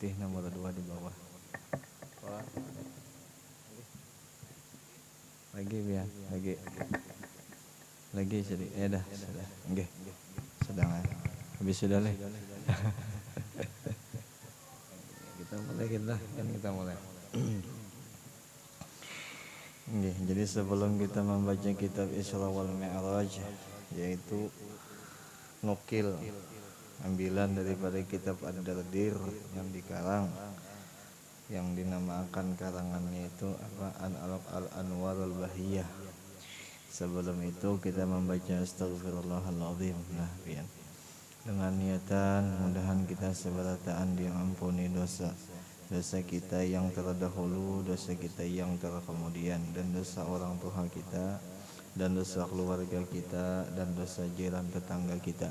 putih nomor 2 di bawah. Wah. Lagi biar, lagi sedikit. Ya dah, sudah. Nggih. Sedang habis sudah leh. Kita mulai. Nggih, jadi sebelum kita membaca kitab Isra wal Mi'raj, yaitu nukil ambilan daripada kitab Ad-Dardir yang dikarang, yang dinamakan karangannya itu Al-Anwarul Bahiyah. Sebelum itu kita membaca Astaghfirullahaladzim. Nah, pian. Dengan niatan mudahan kita seberataan diampuni dosa kita yang terdahulu, dosa kita yang terkemudian, dan dosa orang tua kita, dan dosa keluarga kita, dan dosa jiran tetangga kita,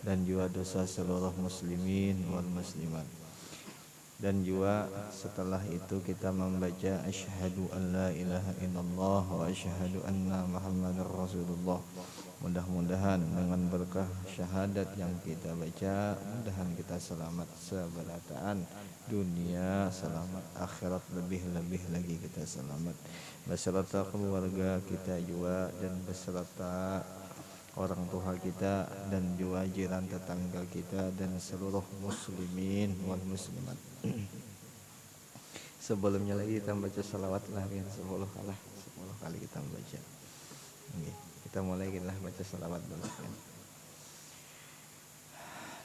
dan juga dosa seluruh muslimin wal muslimat. Dan juga setelah itu kita membaca asyhadu an la ilaha illallah wa asyhadu anna muhammadar rasulullah. Mudah-mudahan dengan berkah syahadat yang kita baca, mudahan kita selamat seberataan dunia, selamat akhirat, lebih-lebih lagi kita selamat beserta keluarga kita juga, dan beserta orang tua kita, dan juga jiran tetangga kita, dan seluruh muslimin wal muslimat. Sebelumnya lagi kita baca salawat lah, 10 kali kita baca. Okay. Kita mulai baca salawat dulu kan.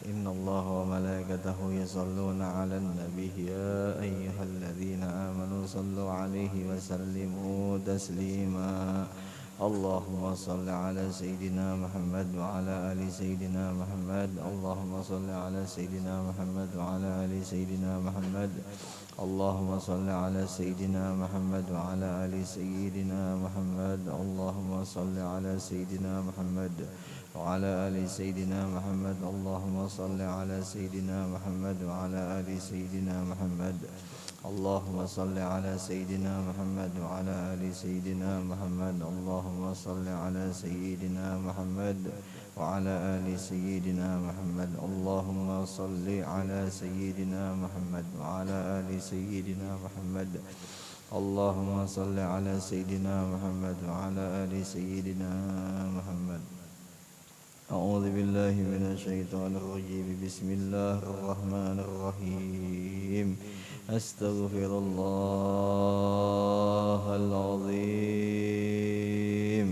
Inna Allah wa malaikatahu yusalluna 'alan nabiy ya ayyuhalladzina amanu sallu 'alaihi wa sallimu taslima. Allahumma salli ala Sayyidina Muhammad wa ala ali Sayyidina Muhammad. Allahumma salli ala Sayyidina Muhammad wa ala ali Sayyidina Muhammad. Allahumma salli ala Sayyidina Muhammad wa ala ali Sayyidina Muhammad. Allahumma salli ala Sayyidina Muhammad wa ala ali Sayyidina Muhammad. Allahumma salli ala Sayyidina Muhammad wa ala ali Sayyidina Muhammad. Allahumma salli ala Sayyidina Muhammad wa ala ali Sayyidina Muhammad. Allahumma salli ala Sayyidina Muhammad wa ala ali Sayyidina Muhammad. Allahumma salli ala Sayyidina Muhammad wa ala ali Sayyidina Muhammad. Allahumma salli ala Sayyidina Muhammad wa ala ali Sayyidina Muhammad. A'udzu billahi minasy syaithanir rajim. Bismillahirrahmanirrahim. Astaghfirullahaladzim.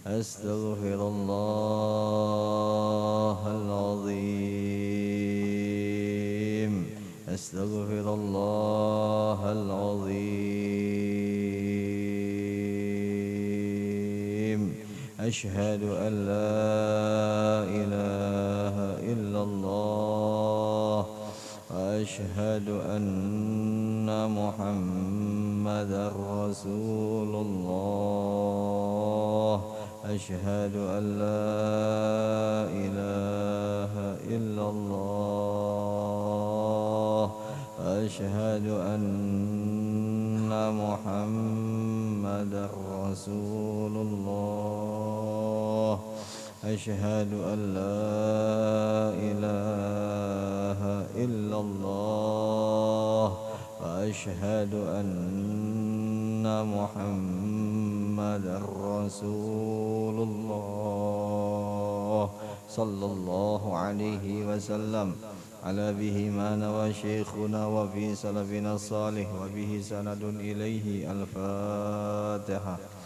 Astaghfirullahaladzim. Astaghfirullahaladzim. Asyhadu an la ilaha illallah wa asyhadu anna Muhammadar Rasulullah. Asyhadu an la ilaha illallah wa asyhadu anna Muhammadar Rasulullah. Asyhadu an la ilaha illallah wa asyhadu anna Muhammadar Rasulullah. Sallallahu alaihi wasallam ala bihi ma nawa syekhuna wa fi salafina salih wa bihi sanadun ilaihi. Al-Fatihah.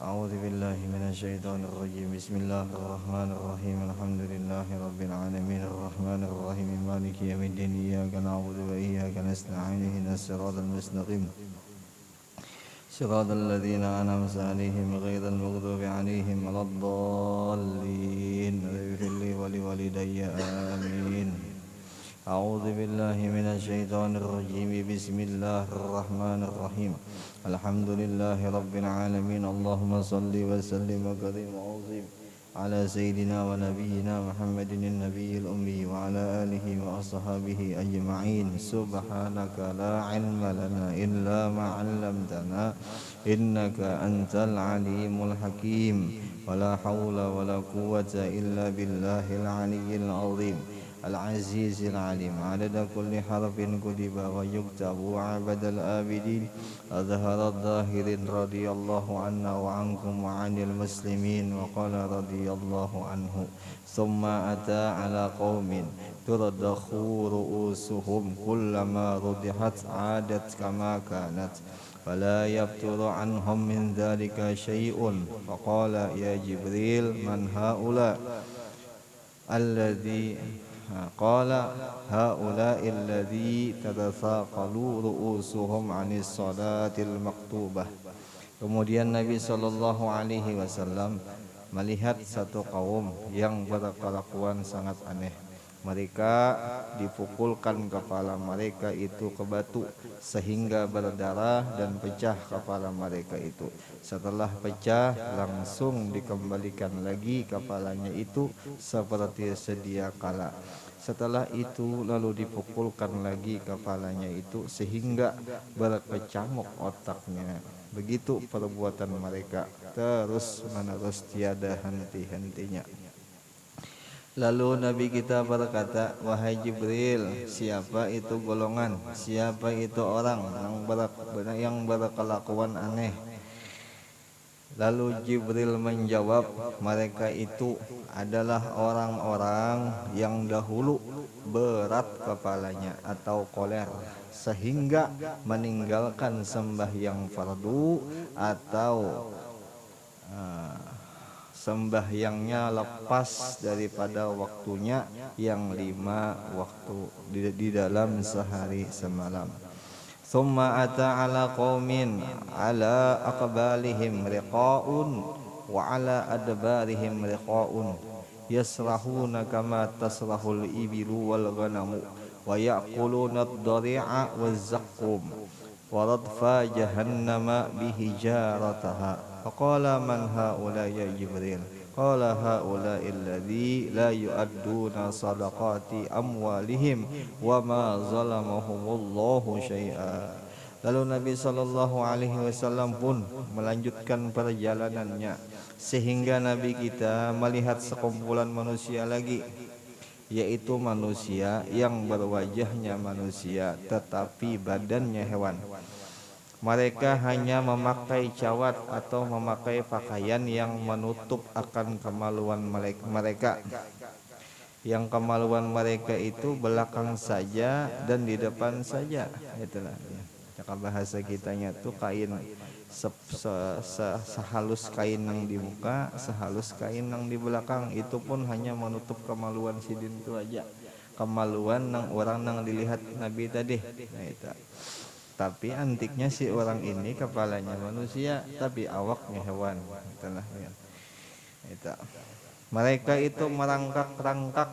A'udzu billahi minasy syaithanir rajim. Bismillahirrahmanirrahim. Alhamdulillahi rabbil alamin arrahmanir rahim maliki yaumiddin. Iyyaka na'budu wa iyyaka nasta'in. Ihdinas siratal mustaqim. Siratal ladzina an'amta 'alaihim ghairil maghdubi 'alaihim waladdallin. Ighfir li wa liwalidayya amin. A'udzu billahi minasy syaithanir rajim. Bismillahirrahmanirrahim. Alhamdulillahi rabbil alamin. Allahumma salli wa sallim wa karim wa azim ala sayyidina wa nabiyyina Muhammadin nabiyil ummi wa ala alihi wa ashabihi ajma'in. Subhanaka la ilma lana illa ma 'allamtana innaka antal alimul hakim. Wa la hawla wa la quwwata illa billahil aliyyil azim. العزيز العليم عدد كل حرف كتب ويكتب وعبد الآبدين أظهر الظاهرين رضي الله عنا وعنكم وعن المسلمين وقال رضي الله عنه ثم أتى على قوم تردخ رؤوسهم كلما ردحت عادت كما كانت فلا يفتر عنهم من ذلك شيء فقال يا جبريل من هؤلاء الذي قال هؤلاء الذي تتثاقل رؤوسهم عن الصلاة المكتوبة. Kemudian Nabi Shallallahu Alaihi Wasallam melihat satu kaum yang berkelakuan sangat aneh. Mereka dipukulkan kepala mereka itu ke batu sehingga berdarah dan pecah kepala mereka itu. Setelah pecah langsung dikembalikan lagi kepalanya itu seperti sedia kala. Setelah itu lalu dipukulkan lagi kepalanya itu sehingga berkecamuk otaknya. Begitu perbuatan mereka terus menerus tiada henti-hentinya. Lalu Nabi kita berkata, wahai Jibril, siapa itu golongan, siapa itu orang yang berkelakuan aneh? Lalu Jibril menjawab, mereka itu adalah orang-orang yang dahulu berat kepalanya atau koler sehingga meninggalkan sembahyang fardu atau sembahyangnya lepas daripada waktunya yang 5 waktu di dalam sehari semalam. Thumma ata ala qaumin ala aqbalihim riqaun wa ala adbarihim riqaun yasrahuna kama tasrahul ibilu wal ghanamu wa ya'kuluna ad-dari'a waz-zaqqum wa radfa jahannama bihijarataha. Faqala man haula ya Jibril? Qala haula alladzi la yu'adduna sadaqati amwalihim wa ma zalamahumullahu syai'a. Lalu Nabi Shallallahu Alaihi Wasallam pun melanjutkan perjalanannya sehingga Nabi kita melihat sekumpulan manusia lagi, yaitu manusia yang berwajahnya manusia tetapi badannya hewan. Mereka hanya memakai cawat atau memakai pakaian yang menutup akan kemaluan mereka. Yang kemaluan mereka itu belakang saja dan di depan saja. Itulah. Cakap bahasa kitanya tuh kain sehalus kain yang di muka, sehalus kain yang di belakang. Itu pun hanya menutup kemaluan sidin itu aja. Kemaluan nang orang nang dilihat Nabi tadi. Nah itu. Tapi antiknya si orang ini kepalanya manusia tapi awaknya hewan. Itulah ya. Itu. Mereka itu merangkak-rangkak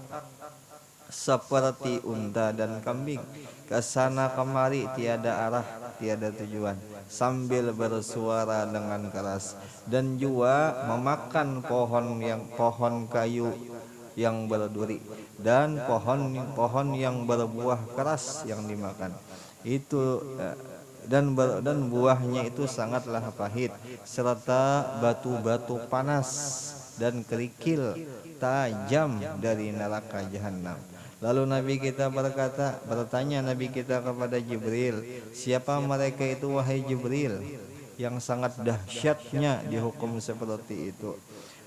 seperti unta dan kambing, kesana kemari tiada arah, tiada tujuan, sambil bersuara dengan keras dan juga memakan pohon kayu yang berduri dan pohon yang berbuah keras yang dimakan. Itu dan buahnya itu sangatlah pahit serta batu-batu panas dan kerikil tajam dari neraka jahanam. Lalu Nabi kita bertanya Nabi kita kepada Jibril, siapa mereka itu wahai Jibril yang sangat dahsyatnya dihukum seperti itu?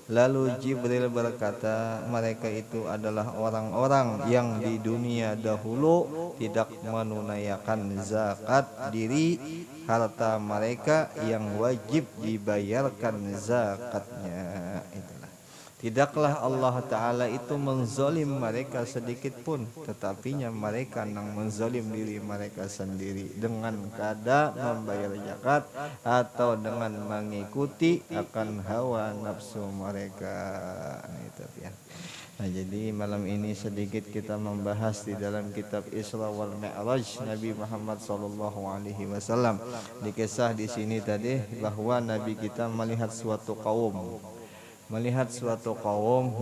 Lalu Jibril berkata, mereka itu adalah orang-orang yang di dunia dahulu tidak menunaikan zakat diri harta mereka yang wajib dibayarkan zakatnya. Itulah. Tidaklah Allah Ta'ala itu menzalim mereka sedikit pun, tetapinya mereka yang menzalim diri mereka sendiri dengan kada membayar zakat atau dengan mengikuti akan hawa nafsu mereka. Itu ya. Nah, jadi malam ini sedikit kita membahas di dalam kitab Isra wal Mi'raj Nabi Muhammad sallallahu alaihi wasallam. Dikisah di sini tadi bahwa Nabi kita melihat suatu kaum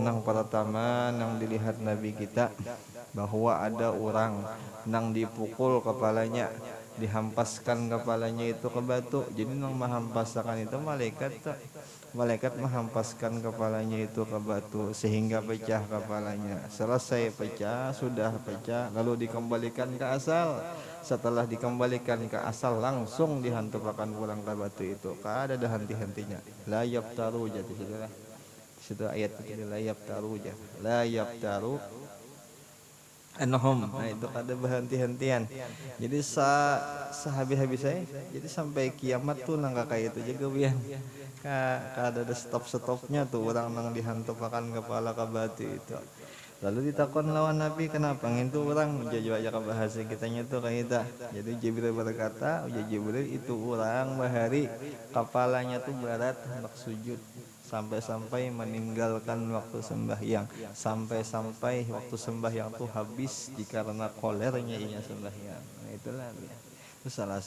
nang pertama nang dilihat Nabi kita bahwa ada orang nang dipukul kepalanya dihampaskan kepalanya itu ke batu. Jadi nang menghampaskan itu malaikat tak. Malaikat menghampaskan kepalanya itu ke batu sehingga pecah kepalanya. Selesai pecah, sudah pecah, lalu dikembalikan ke asal. Setelah dikembalikan ke asal langsung dihantupkan pulang ke batu itu. Kada ada henti-hentinya. La yaftaru jadi sudah. Situ ayat itu la yaftaru jah. La yaftaru anhum. Nah itu kada berhenti-hentian. Jadi sehabis-habis saya. Jadi sampai kiamat tuh nang kayak itu juga bian. Kada ada stop-stopnya tuh orang nang dihantupkan kepala ke batu itu. Lalu ditakon lawan Nabi kenapa ngintu orang jaju aja ke bahasa kitanya tuh kayak itu. Jadi Jibril berkata, uja Jibril itu orang bahari kepalanya tuh berat hendak sujud sampai-sampai meninggalkan waktu sembahyang, sampai-sampai waktu sembahyang tuh habis dikarenakan kolernya inya sembahyang. Nah itulah dia. Itu salah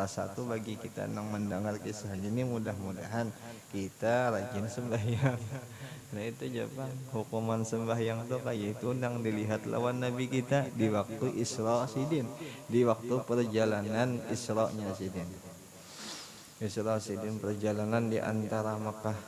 satu bagi kita yang mendengar kisah ini, mudah-mudahan kita rajin sembahyang. Nah itu Jepang hukuman sembahyang tuh kayak itu nang dilihat lawan Nabi kita di waktu Isra Sidin, di waktu perjalanan Isra-nya Sidin. Isra Sidin perjalanan di antara Makkah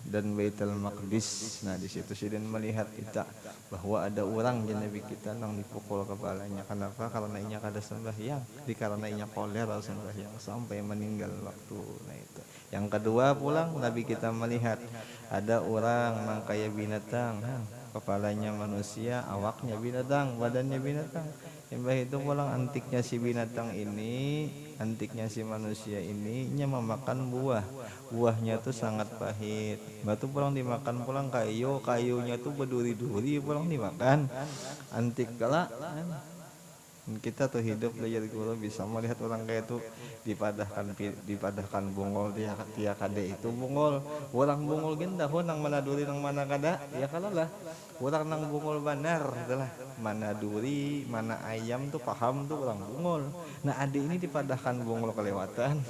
dan Baitul Maqdis. Nah di situ Sidin melihat kita bahwa ada orang di Nabi kita nang dipukul kepalanya. Kenapa? Karena inya kada sembahyang, karena inya kolera sembahyang sampai meninggal waktu. Nah itu. Yang kedua pulang Nabi kita melihat ada orang nang kayak binatang, kepalanya manusia, awaknya binatang, badannya binatang. Yang itu pulang antiknya si binatang ini, antiknya si manusia ini nya memakan buah. Buahnya tuh sangat pahit. Batu pulang dimakan pulang kayunya tuh berduri-duri pulang dimakan. Antik kala kita tuh hidup belajar guru bisa melihat orang kayak itu dipadahkan bungol dia kade itu bungol orang bungol gin dahon nang mana duri nang mana kada ya kalau lah orang nang bungol banar itulah mana duri mana ayam tuh paham tuh orang bungol. Nah adik ini dipadahkan bungol kelewatan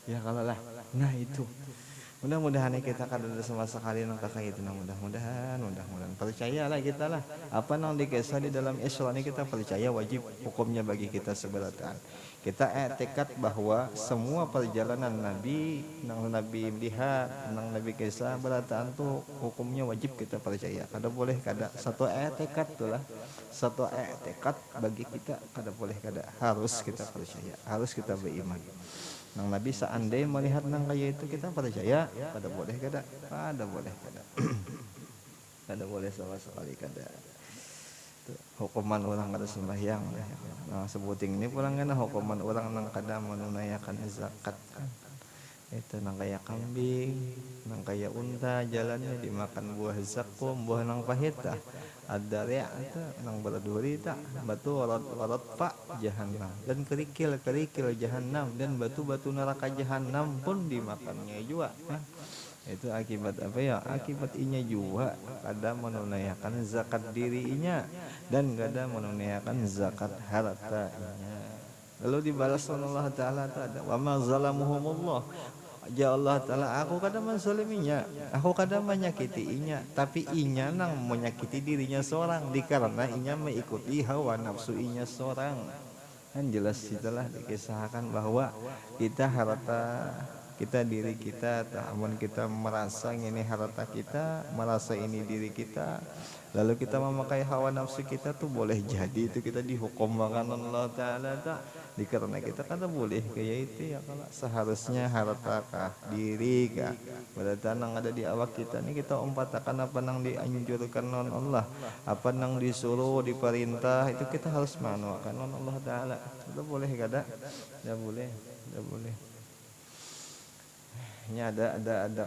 ya kalau lah. Nah itu mudah-mudahan kita kada ada sama sekali nang kakak itu. Nah mudah-mudahan percayalah kita lah apa nang dikisah di dalam Isra ini kita percaya wajib hukumnya bagi kita seberatan. Kita tekad bahwa semua perjalanan Nabi nang Nabi lihat nang Nabi kisah berataan tuh hukumnya wajib kita percaya. Kada boleh kada satu tekad tuh lah satu tekad bagi kita kada boleh kada harus kita percaya harus kita beriman. Nang Nabi seandainya melihat nang kayak itu kita percaya kada boleh kada boleh kada kada boleh sama sekali kada. Hukuman orang kada sembahyang. Nah sebuting ini pulang kana hukuman orang nang kada menunaikan zakat. Itu nang kayak kambing, nang kayak unta jalannya dimakan buah zakum, buah nang pahit tah. Ada ya itu nang berduri tak batu warat pak jahanam dan kerikil jahanam dan batu-batu neraka jahanam pun dimakannya juga. Nah, itu akibat apa ya? Akibat inya juga kada menunaikan zakat dirinya dan kada menunaikan zakat hartanya. Lalu dibalas oleh Allah Ta'ala ada wa ma zalamuhumullah. Ya Allah Ta'ala aku kadang menzaliminya, aku kadang menyakiti inya, tapi inya nang menyakiti dirinya seorang dikarenakan inya mengikuti hawa nafsu inya seorang. Kan jelas itulah dikisahkan bahwa kita harta kita diri kita, namun kita merasa ini harta kita, merasa ini diri kita, lalu kita memakai hawa nafsu kita tuh boleh jadi itu kita dihukum makan Allah Ta'ala tak. Dikarenakan kita kada boleh kayak itu ya kalau seharusnya harta kah diri kah berarti nang ada di awak kita nih kita umpatakan apa nang dianjurkan non Allah apa nang disuruh diperintah itu kita harus manuakan non Allah Ta'ala. Itu boleh kada? Tidak boleh. Ini ada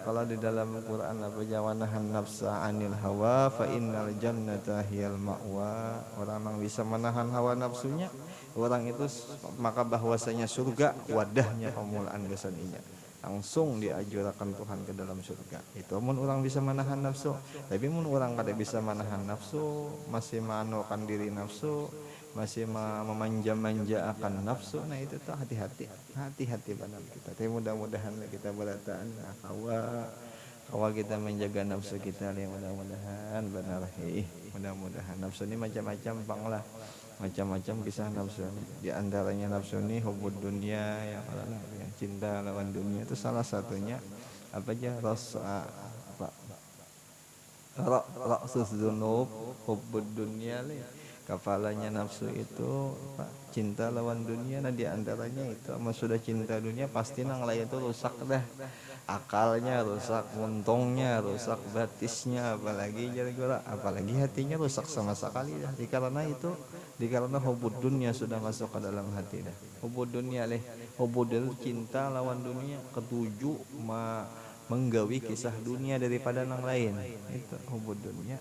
kalau di dalam Quran apa jawanahan nafsa anil hawa fa innal jannata hiyal ma'wa. Orang yang bisa menahan hawa nafsunya orang itu maka bahwasanya surga wadahnya pemulaan besaninya langsung diajurkan Tuhan ke dalam surga. Itu mun orang bisa menahan nafsu. Tapi mun orang kada bisa menahan nafsu masih manukan diri nafsu masih memanja-manja akan nafsu. Nah itu tuh hati-hati benar kita. Tapi mudah-mudahan kita berataan hawa kita menjaga nafsu kita ya mudah-mudahan benar. Mudah-mudahan nafsu ini macam-macam pang lah. macam-macam kisah nafsu. Di antaranya nafsu ini hubud dunia, yang cinta lawan dunia itu salah satunya. Apa aja rasa apa raksus dzunub hubud dunia le. Kepalanya nafsu itu apa, cinta lawan dunia. Nah di antaranya itu, sama sudah cinta dunia pasti nang lain itu rusak dah, akalnya rusak, untungnya rusak, batisnya apalagi jadi gula, apalagi hatinya rusak sama sekali dah. Dikarenakan hubud dunia sudah masuk ke dalam hati dah. Hubud dunia leh, hubud itu cinta lawan dunia. Ketujuh menggawi kisah dunia daripada nang lain, itu hubud dunia.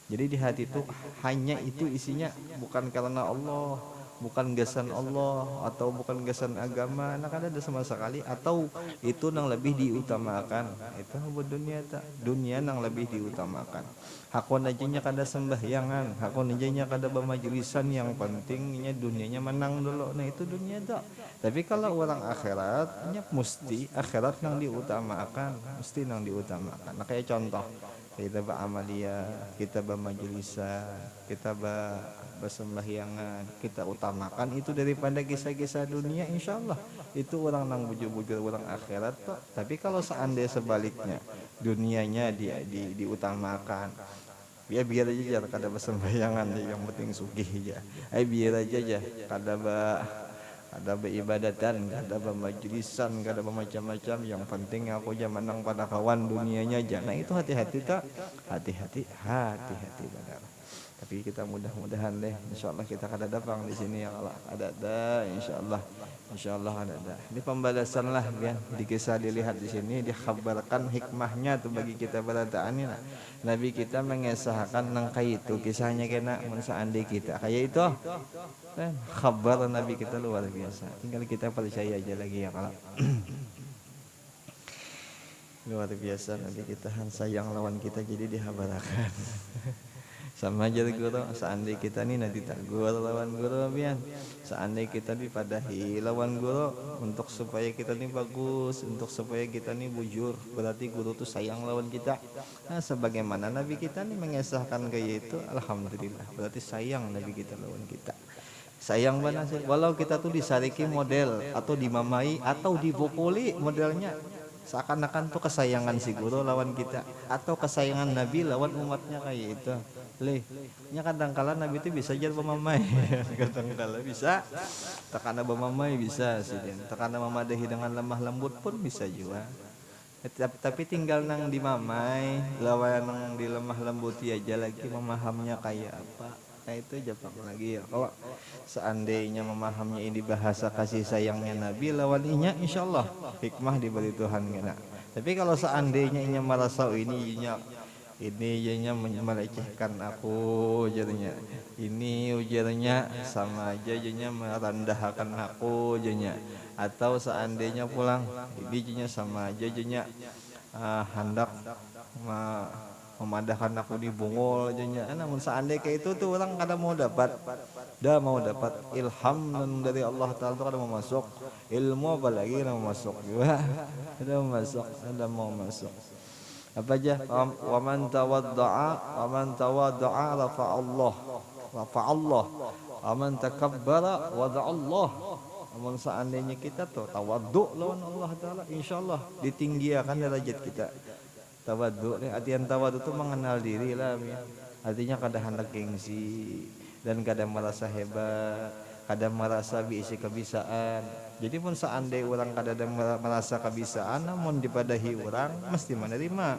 Jadi di hati itu hanya itu isinya, bukan karena Allah, bukan gasan Allah, atau bukan gasan agama, nah kan ada sama sekali, atau itu nang lebih diutamakan. Itu hubud dunia tak, dunia nang lebih diutamakan. Hakon ajanya kada sembahyangan, hakon ajanya kada bermajlisan, yang pentingnya dunianya menang dulu. Nah itu dunia tak. Tapi kalau orang akhiratnya mesti akhirat nang diutamakan, mesti nang diutamakan. Nah kayak contoh, kita beramalia, kita bermajlisan, kita bersembahyangan, kita utamakan itu daripada kisah-kisah dunia, insya Allah itu orang nang bujur-bujur orang akhirat toh. Tapi kalau seandainya sebaliknya, dunianya diutamakan, ya biar aja kada bersembahyangan, yang penting sugih aja, biar aja kada beribadatan, kada bermajlisan, kada bermacam-macam, yang penting aku aja menang pada kawan dunianya aja. Nah itu hati-hati tak, hati-hati benar. Tapi kita mudah-mudahan deh, insyaallah kita kada datang di sini ya Allah, ada insyaallah ada. Ini pembalasan lah biar di kisah dilihat di sini, dikhabarkan hikmahnya tuh bagi kita berataan ini. Nah, Nabi kita mengesahkan nangkai itu kisahnya kena mensaandi kita kayak itu. Kan khabar Nabi kita luar biasa. Tinggal kita percaya aja lagi ya kalau luar biasa Nabi kita sayang lawan kita, jadi dihabarakan. Sama aja guru, seandainya kita nih nanti tagur lawan guru bian, seandainya kita dipadahi lawan guru, untuk supaya kita nih bagus, untuk supaya kita nih bujur, berarti guru tuh sayang lawan kita. Nah sebagaimana Nabi kita nih mengesahkan kayak itu, alhamdulillah berarti sayang Nabi kita lawan kita. Sayang banget sih, walau kita tuh disariki model atau dimamai atau dipukuli modelnya, seakan-akan tuh kesayangan si guru lawan kita, atau kesayangan Nabi lawan umatnya kayak itu. Nya kadang-kala Nabi itu bisa jadi pemamai, kadang-kala bisa, tekana pemamai bisa sih, tekana memadahi dengan lemah lembut pun bisa juga. Tapi tinggal nang dimamai, lawan nang di lemah lembuti aja lagi memahamnya kayak apa. Nah itu jepang lagi ya. Kalau seandainya memahaminya ini bahasa kasih sayangnya Nabi lawan inya, insyaallah hikmah diberi Tuhan kena. Tapi kalau seandainya inya merasa ini jadinya melecehkan aku, jadinya ini ujarnya sama aja jadinya merendahkan aku jadinya, atau seandainya pulang ini jadinya sama aja jadinya hendak memadahkan aku di bungul jadinya. Namun seandainya kayak itu tuh orang kada mau dapat ilham dari Allah Ta'ala, kada mau masuk ilmu, apalagi kada mau masuk juga, kada mau masuk apa aja. Wa man tawadda'a rafa'allah, wa man takabbara wada'allah. Namun seandainya kita tuh tawaddu lawan Allah Ta'ala, insyaallah ditinggikan derajat kita. Tawaddu, artian tawaddu itu mengenal diri lah ya. Artinya kada hendak gengsi dan kada merasa hebat, kada merasa biisi kebisaan. Jadi pun seandainya orang kada merasa kebisaan, namun dipadahi orang mesti menerima,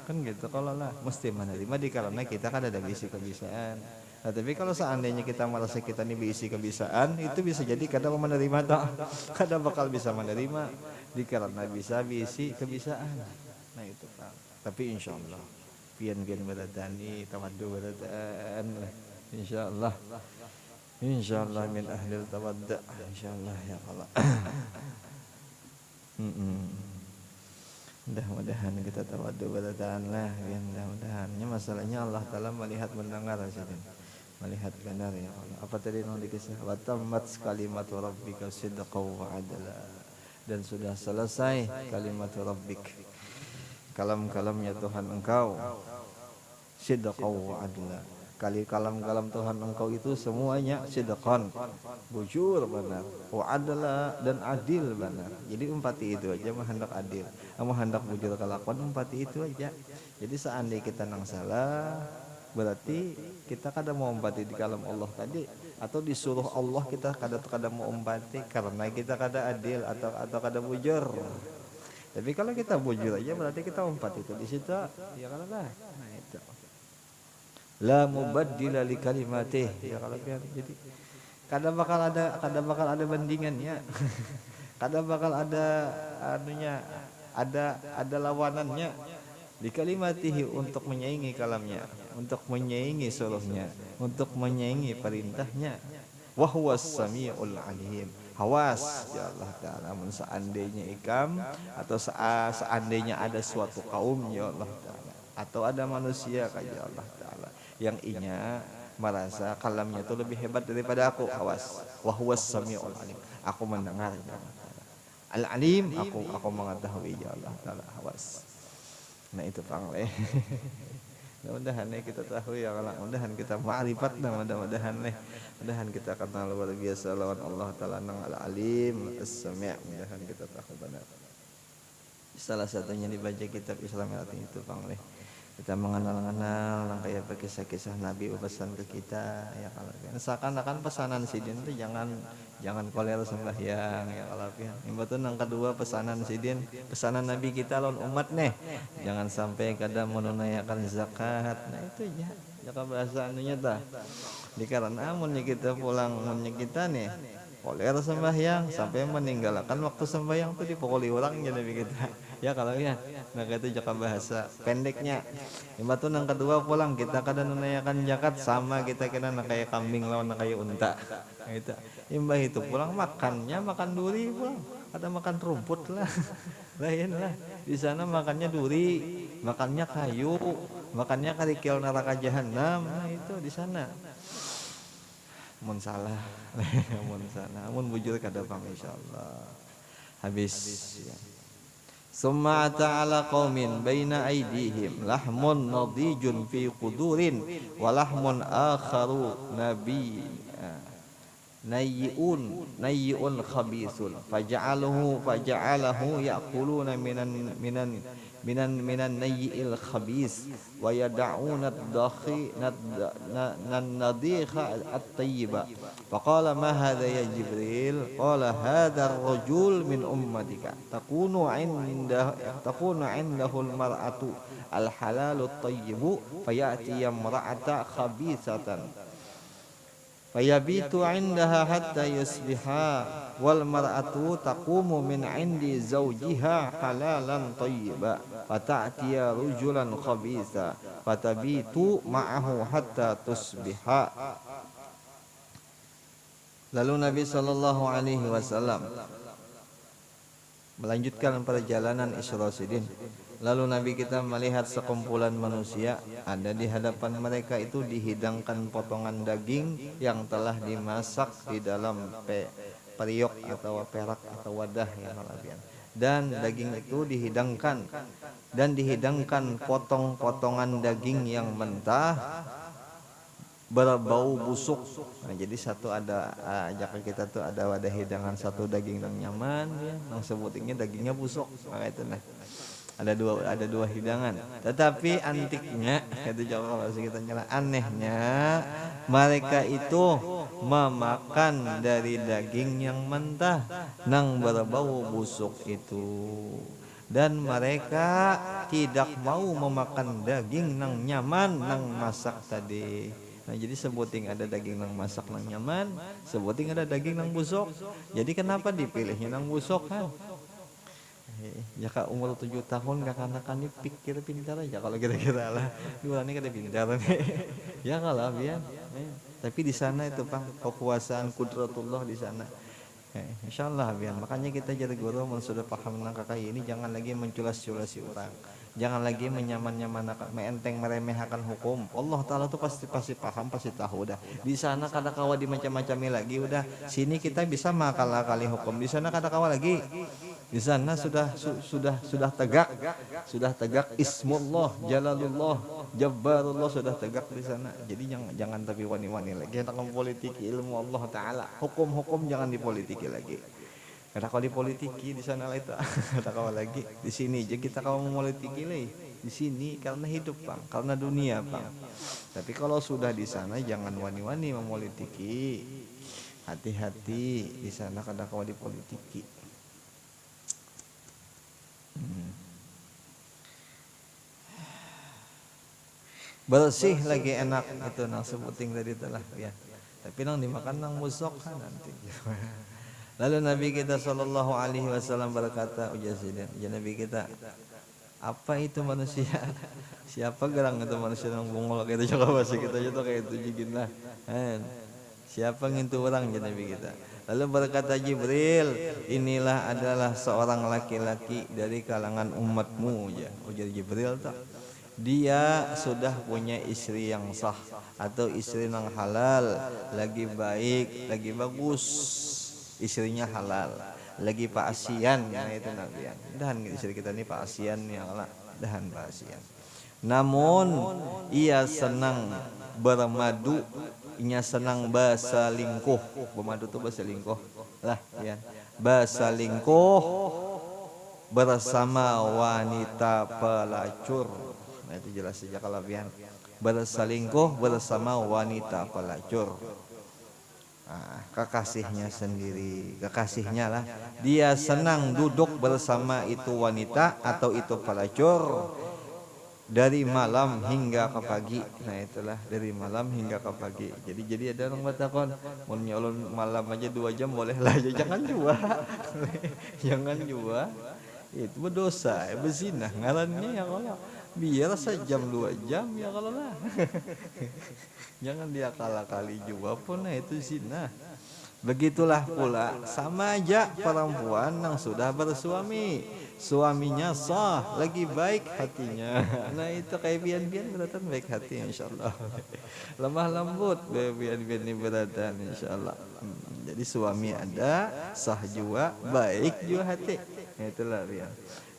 kan gitu. Kalau lah mesti menerima dikarenakan kita kada ada biisi kebisaan. Nah, tapi kalau seandainya kita merasa kita ini biisi kebisaan, itu bisa jadi kada mau menerima tak, kada bakal bisa menerima dikarenakan bisa biisi kebisaan. Nah itu kan. Tapi insyaallah pian beradani tawaddu beradaan insyaallah. Insyaallah min ahlil tawaddu, insyaallah ya Allah. Mudah-mudahan kita tawaddu beradaan lah, ya mudah-mudahannya. Masalahnya Allah Ta'ala melihat mendengar saja, melihat benar ya Allah. Apa tadi yang dikisah? Wa tammat kalimatu rabbika sidqan wa adla, dan sudah selesai kalimat rabbik, kalam-kalamnya Tuhan engkau, sidqan wa adla, Kali kalam-kalam Tuhan engkau itu semuanya sidqan, bujur benar, wa adala dan adil benar. Jadi umpati itu aja mah hendak adil, mah hendak bujur kalakuan umpati itu aja. Jadi seandainya kita nang salah, berarti kita kada mau umpati di kalam Allah tadi, atau disuruh Allah kita kada mau umpati karena kita kada adil atau kada bujur. Tapi kalau kita bujur aja berarti kita umpat itu di situ ya kalau lah. Nah itu. La mubaddila li kalimatih ya kalau jadi kada bakal ada bandingannya. Kada bakal ada anunya, ada lawanannya di kalimatihi untuk menyaingi kalamnya, untuk menyaingi suruhnya, untuk menyaingi perintahnya. Wa huwas samiul alim. Hawas ya Allah Ta'ala, seandainya ikam atau seandainya ada suatu kaum ya Allah Ta'ala, atau ada manusia kayak Allah Ta'ala yang inya merasa kalamnya itu lebih hebat daripada aku, hawas. Wa huwas samiul alim, aku mendengar ya Allah Ta'ala. Al alim, aku mengetahui ya Allah Ta'ala, hawas. Nah itu pangle. Mudah-mudahan kita tahu ya kalau mudahan kita ma'rifat mudah-mudahan kita kenal luar biasa lawan Allah Ta'ala nang al-alim as-sami', mudahan kita tahu benar. Salah satunya dibaca kitab Islam itu pangleh. Kita mengenal nang kayak kisah-kisah Nabi pesan ke kita ya kalau seakan-akan pesanan sidin itu jangan koler sembahyang ya kalau yang betul nang kedua pesanan sidin, pesanan Nabi kita lawan umat nih, jangan sampai kadang menunaikan zakat. Nah itu ya bahasa anunya tah dikarenakan amunnya kita pulang amunnya kita nih koler sembahyang sampai meninggalkan waktu sembahyang tuh dipukuli orangnya Nabi kita ya kalau ya. Nah itu jaka bahasa pendeknya. Yang batu nang kedua pulang kita kada nunaikan zakat sama kita kena kayak kambing lawan kayak unta. Nah, itu. Imbah itu pulang makannya makan duri pulang. Ada makan rumput lah. Lain lah. Di sana makannya duri, makannya kayu, makannya karikil neraka jahanam. Nah itu di sana. Mun salah, mun sana, mun bujur kada pang insyaallah. Habis ya. Summa ta'ala qaumin baina aydihim lahmun nadijun fi qudurin wa lahmun akharu nayyun khabisun faja'alahu ya'kuluna minan nayyil khabis wa yad'una nadikha at-tayyiba faqala ma hadha ya Jibril qala hadha ar-rajul min ummatika takunu 'indahu al-mar'atu al-halalu at-tayyibu fayati imra'ata khabisatan fayabitu 'indaha hatta yusbiha wal mar'atu taqumu min 'indi zawjiha halalan tayyiba fata'tiya rajulan khabisa fatabitu ma'ahu hatta tusbiha. Lalu Nabi sallallahu alaihi wasallam melanjutkan perjalanan Isra Sidin. Lalu Nabi kita melihat sekumpulan manusia ada di hadapan mereka itu dihidangkan potongan daging yang telah dimasak di dalam periuk atau perak atau wadah ya malabian. Dan daging itu dihidangkan potong-potongan daging yang mentah berbau busuk. Nah, jadi satu ada jaka kita tuh ada wadah hidangan satu daging yang nyaman ya, yang sebutingnya dagingnya busuk. Maka itu nah. Ada dua hidangan. Tetapi antiknya itu jawab kalau kita nyala anehnya mereka itu memakan dari daging yang mentah nang berbau busuk itu. Dan mereka tidak mau memakan daging nang nyaman nang masak tadi. Nah jadi sebuting ada daging nang masak nang nyaman, sebuting ada daging nang busuk. Jadi kenapa dipilihnya nang busuk kan? Ya kak umur 7 tahun kakak-kakak ini pikir pintar aja kalau kira-kira lah dua ini kada pintar nih ya kalau biar tapi di sana itu Pak kekuasaan kudratullah di sana insyaallah biar makanya kita jadi guru sudah paham tentang kakak ini jangan lagi menculas-culasi orang, jangan lagi menyaman-nyamanakan meenteng meremehkan hukum. Allah Ta'ala tuh pasti paham, pasti tahu udah di sana kada kawa di macam-macam lagi udah sini kita bisa makal-kali hukum, di sana kada kawa lagi Di sana sudah tegak ismullah, jalalullah, jabbarullah sudah tegak di sana. Jadi jangan tapi wani-wani lagi kita mempolitiki ilmu Allah taala. Hukum-hukum jangan dipolitiki lagi. Kata kau dipolitiki di sana lah itu. Kata kau lagi di sini aja kita kau mempolitiki lagi. Di sini karena hidup Bang, karena dunia Bang. Tapi kalau sudah di sana jangan wani-wani mempolitiki. Hati-hati di sana kata kau dipolitiki. Bersih lagi enak itu nang sebuting tadi telah ya. Tapi nang dimakan nang musok kan nanti. Lalu Nabi kita sallallahu alaihi wasallam berkata, ujar Nabi kita, apa itu manusia? Siapa gerang itu manusia nang bungol kita coba bahasa kita aja tuh kayak itu jigin lah. Siapa ngintu orang Nabi kita? Lalu berkata Jibril, inilah adalah seorang laki-laki dari kalangan umatmu ya. Ujar Jibril tak. Dia sudah punya istri yang sah atau istri yang halal, lagi baik, lagi bagus, istrinya halal, lagi Pak Asian, nah itu Nabi. Dan istri kita ini Pak Asian ya Allah, dan Pak Asian. Namun ia senang bermadu, ia senang berselingkuh. Bermadu itu berselingkuh lah ya. Berselingkuh bersama wanita pelacur. Nah itu jelas saja kelebihan. Berselingkuh bersama wanita pelacur. Nah, kekasihnya sendiri, kekasihnya lah. Dia senang duduk bersama itu wanita atau itu pelacur dari malam hingga ke pagi. Nah itulah dari malam hingga ke pagi. Jadi ada orang bertakon, mau nyolong malam aja 2 jam boleh lah, jangan juga. Jangan juga. Itu berdosa, berzina. Ngarannya ya kalau biar sejam 2 jam ya kalau lah. Jangan dia kali juga pun, nah itu zina. Begitulah pula sama aja perempuan yang sudah bersuami, suaminya sah, lagi baik hatinya. Nah itu kayak bian-bian beratan baik hati insyaallah. Lemah lembut bian-bian ini beratan insyaallah. Jadi suami ada, sah juga, baik juga hati. Nah, itulah dia.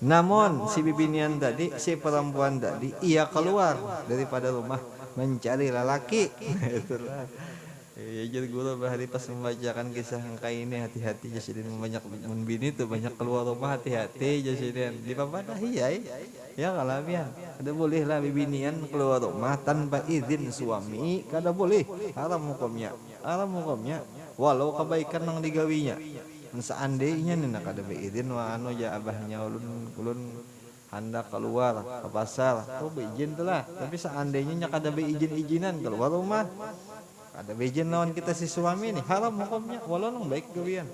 Namun si bibinian tadi, si perempuan tadi, ia keluar daripada rumah mencari lelaki. Itulah. Ya jadi guru bahari pas membacakan kisah angka ini, hati-hati jasidin banyak membini tuh, banyak keluar rumah, hati-hati jasidin di papadahi ya kalabian ada boleh lah bibinian keluar rumah tanpa izin suami, kada boleh, haram hukumnya walau kebaikan yang digawinya. Seandainya nih nak ada beizin wa anu ya abahnya ulun hendak keluar ke pasar, beizin tuh lah. Tapi seandainya nyak ada beizin-izinan keluar rumah, ada beizin lawan kita si suami nih, haram hukumnya walau nang baik gawian,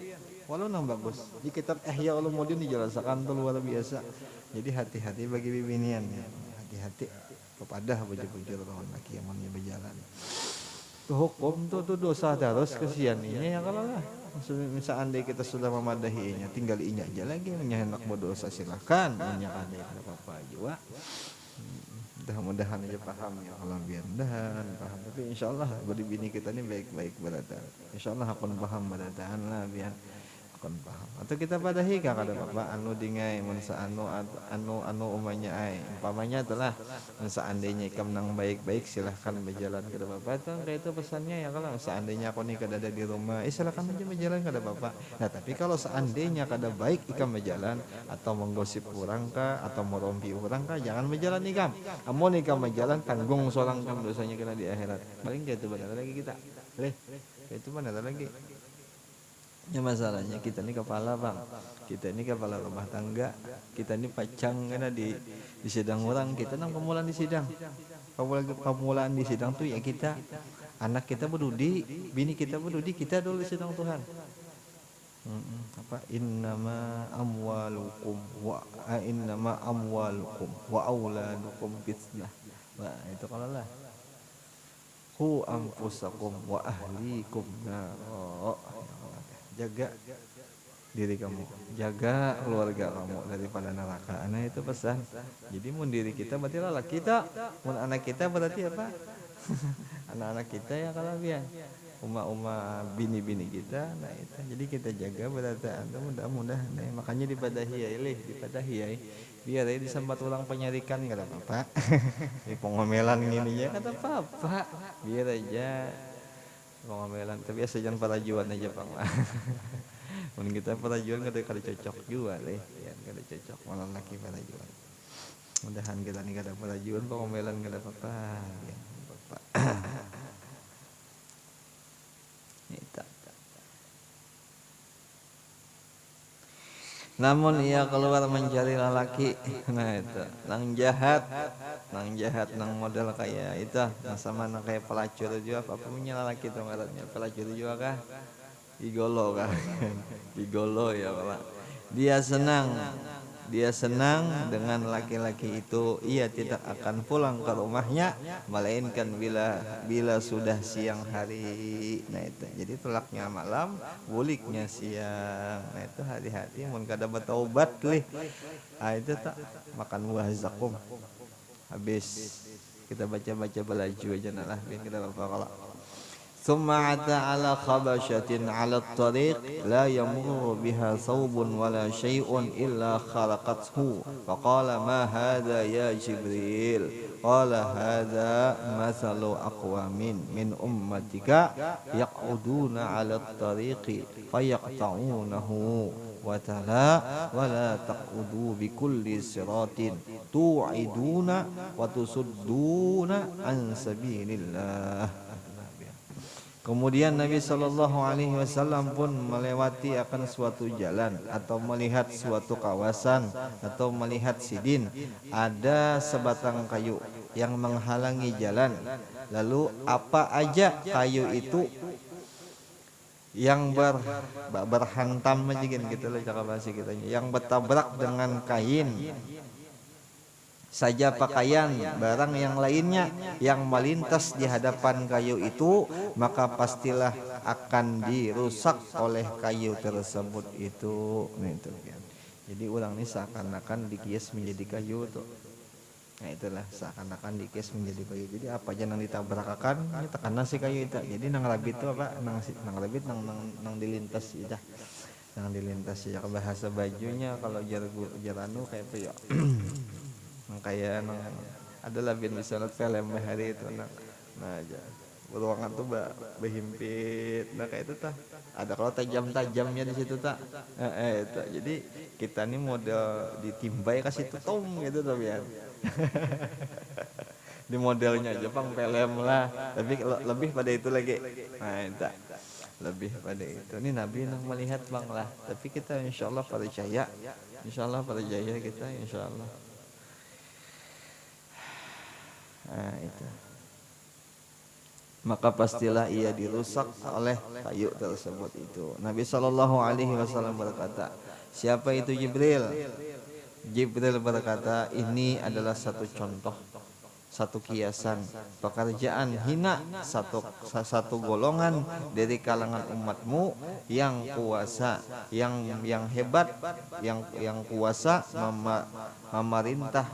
walau nang bagus. Di kitab Ihya Ulumuddin dijelaskan tuh luar biasa. Jadi hati-hati bagi bibinian ya, hati-hati kepada bujur-bujur lawan laki yang mau berjalan. Hukum tuh dosa terus kesianinya ya kalau lah. Seandainya kita sudah memadahinya, tinggal inya aja lagi. Hendak berdosa silahkan, menyakada tidak apa-apa juga. Mudah-mudahan aja paham ya kalau biar paham. Tapi insya Allah beri bini kita ini baik-baik berada. Insya Allah akan paham berada lah biar akan paham. Atau kita padahi kada apa anu dingai mensa anu umanya ai. Umpamanya itulah seandainya ikam nang baik-baik silahkan berjalan kada apa-apa. Itu kayak itu pesannya ya kalau seandainya aku nih kada ada di rumah, silahkan aja berjalan kada apa-apa. Nah tapi kalau seandainya kada baik ikam berjalan atau menggosip orang kah atau merompi orang kah, jangan berjalan ikam. Amun ikam berjalan tanggung seorang kam dosanya kena di akhirat. Paling kayak itu benar lagi kita. Itu benar lagi. Ya masalahnya kita ini kepala bang, kita ini kepala rumah tangga, kita ini pacang karena di sidang orang, kita nang pemulaan di sidang, pemulaan di sidang tuh ya kita, anak kita berdudi, bini kita berdudi, kita dulu di sidang Tuhan. Innama amwalukum wa auladukum fitnah. Nah itu kalau lah. Hu anfusakum wa ahlikum nar. Jaga diri kamu, jaga keluarga kamu daripada neraka. Nah itu pesan. Jadi mun diri kita berarti laki kita, mun anak kita berarti apa? Anak-anak kita ya kalabian. uma bini-bini kita. Nah itu jadi kita jaga berataan tuh mudah-mudahan makanya dipadahi ya biar ya disambat ulang penyarikan nggak ada apa-apa. Di pengomelan gini ya kata apa biar aja pengomelan tapi asal jangan parajuan aja bang lah. Mun kita parajuan nggak ada cocok juga deh ya nggak ada cocok malah laki parajuan. Mudahan kita nih nggak ada parajuan pengomelan nggak ada apa-apa ya, apa-apa. Itu. Namun ia keluar mencari lelaki, nah itu, nang jahat, nang model kayak itu, sama nang kayak pelacur juga, apa punya lelaki itu ngarannya pelacur juga kah? Gigolo kah? Gigolo ya pak. Dia senang dengan laki-laki itu. Ia tidak akan pulang ke rumahnya, melainkan bila sudah siang hari. Nah itu, jadi tulaknya malam, buliknya siang. Nah itu hati-hati, mun kada bertaubat lih. Ah itu tak makan buah zakum. Habis kita baca-baca belaju aja nalah, biar kita berpahala. ثم أتى على خبشة على الطريق لا يمر بها ثوب ولا شيء إلا خرقته فقال ما هذا يا جبريل قال هذا مثل أقوام من أمتك يقعدون على الطريق فيقطعونه وتلا ولا تقعدوا بكل صراط توعدون وتصدون عن سبيل الله. Kemudian Nabi Shallallahu Alaihi Wasallam pun melewati akan suatu jalan atau melihat suatu kawasan atau melihat sidin, ada sebatang kayu yang menghalangi jalan. Lalu apa aja kayu itu yang berhantam aja gitu loh cara bahasa kita, yang bertabrak dengan kain saja pakaian barang yang lainnya yang melintas di hadapan kayu itu, maka pastilah akan dirusak oleh kayu tersebut itu. Jadi orang ini seakan-akan dikias menjadi kayu tuh. Nah itulah seakan-akan dikias menjadi kayu. Jadi apa aja yang ditabrakakan tekan si kayu itu. Jadi nang rabit itu apa? Nang rabit nang dilintas itu. Nang dilintas ya bahasa bajunya kalau jaranu kayak apa ya? Kayak adalah bin misalnya film hari itu nah aja ruangan tuh berhimpit, nah kayak itu tah ada kalau tajamnya di situ tak itu jadi kita nih model ditimbai kasih tutung gitu tuh biar di modelnya Jepang film lah, tapi lebih pada itu lagi. Nah itu lebih pada itu, ini Nabi yang melihat bang lah, tapi kita insyaallah percaya kita insyaallah. Nah, itu. Maka pastilah ia dirusak oleh kayu tersebut itu. Nabi Shallallahu Alaihi Wasallam berkata, siapa itu Jibril? Jibril berkata, ini adalah satu contoh, satu kiasan pekerjaan hina satu golongan dari kalangan umatmu yang kuasa, yang hebat, yang kuasa memerintah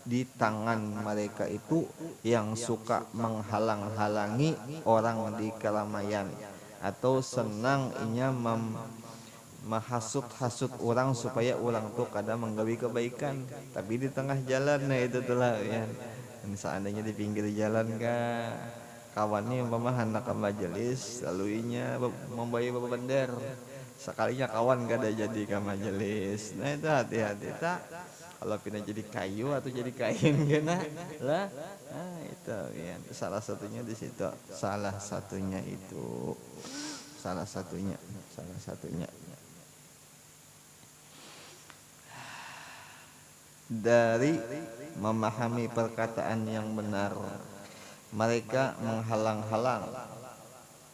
di tangan mereka itu, yang suka menghalang-halangi orang di keramaian atau senang inya menghasut orang supaya orang tuh kadang menggawi kebaikan tapi di tengah jalan. Nah itu telah ya, seandainya di pinggir jalan kah kawannya umpama hendak ke majelis lalu inya membawa bebendir, sekalinya kawan gak ada jadi ke majelis. Nah itu hati-hati tak kalau pindah jadi kayu atau jadi kain kena lah. Nah itu ya, salah satunya di situ, salah satunya dari memahami perkataan yang benar. Mereka menghalang-halang,